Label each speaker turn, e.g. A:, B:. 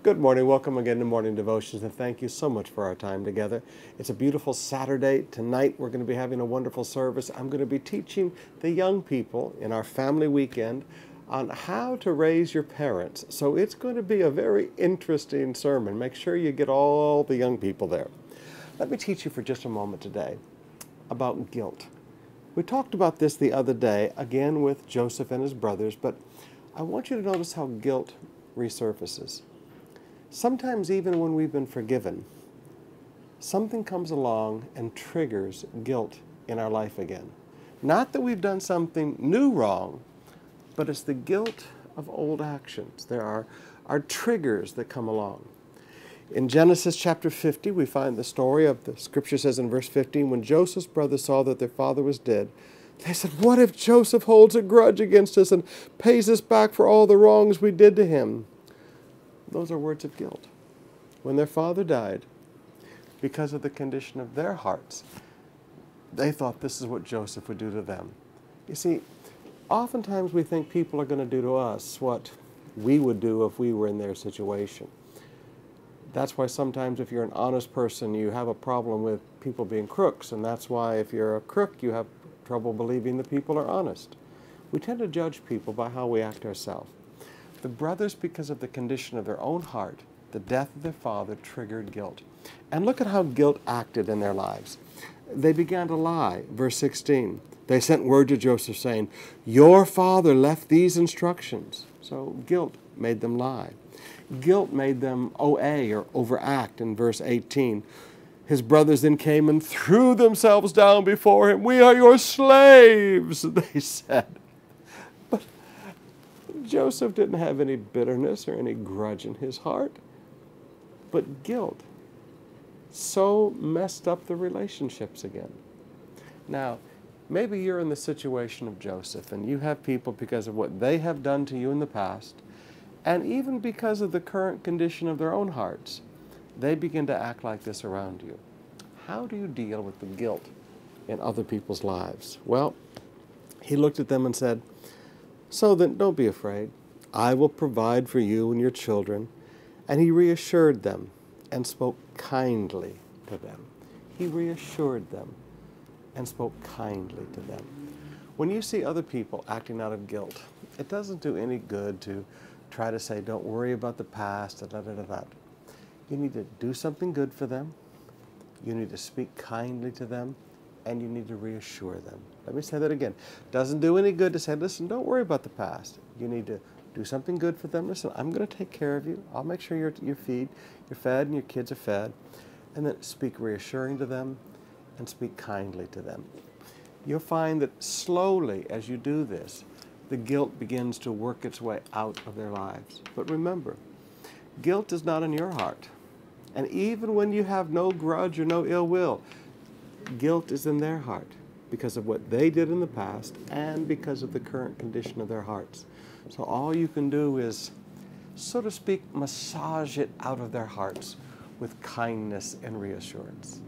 A: Good morning. Welcome again to Morning Devotions, and thank you so much for our time together. It's a beautiful Saturday. Tonight we're going to be having a wonderful service. I'm going to be teaching the young people in our family weekend on how to raise your parents. So it's going to be a very interesting sermon. Make sure you get all the young people there. Let me teach you for just a moment today about guilt. We talked about this the other day, again with Joseph and his brothers, but I want you to notice how guilt resurfaces. Sometimes even when we've been forgiven, something comes along and triggers guilt in our life again. Not that we've done something new wrong, but it's the guilt of old actions. There are triggers that come along. In Genesis chapter 50, we find the story of, the scripture says in verse 15, when Joseph's brothers saw that their father was dead, they said, "What if Joseph holds a grudge against us and pays us back for all the wrongs we did to him?" Those are words of guilt. When their father died, because of the condition of their hearts, they thought this is what Joseph would do to them. You see, oftentimes we think people are going to do to us what we would do if we were in their situation. That's why sometimes if you're an honest person, you have a problem with people being crooks, and that's why if you're a crook, you have trouble believing that people are honest. We tend to judge people by how we act ourselves. The brothers, because of the condition of their own heart, the death of their father triggered guilt. And look at how guilt acted in their lives. They began to lie. Verse 16, they sent word to Joseph saying, "Your father left these instructions." So guilt made them lie. Guilt made them OA or overact in verse 18. His brothers then came and threw themselves down before him. "We are your slaves," they said. But Joseph didn't have any bitterness or any grudge in his heart. But guilt so messed up the relationships again. Now, maybe you're in the situation of Joseph and you have people because of what they have done to you in the past, and even because of the current condition of their own hearts, they begin to act like this around you. How do you deal with the guilt in other people's lives? Well, he looked at them and said, "So then, don't be afraid. I will provide for you and your children." And he reassured them and spoke kindly to them. He reassured them and spoke kindly to them. When you see other people acting out of guilt, it doesn't do any good to try to say, "Don't worry about the past," You need to do something good for them. You need to speak kindly to them, and you need to reassure them. Let me say that again. Doesn't do any good to say, "Listen, don't worry about the past." You need to do something good for them. "Listen, I'm going to take care of you. I'll make sure you're fed and your kids are fed." And then speak reassuring to them and speak kindly to them. You'll find that slowly as you do this, the guilt begins to work its way out of their lives. But remember, guilt is not in your heart. And even when you have no grudge or no ill will, guilt is in their heart because of what they did in the past and because of the current condition of their hearts. So all you can do is, so to speak, massage it out of their hearts with kindness and reassurance.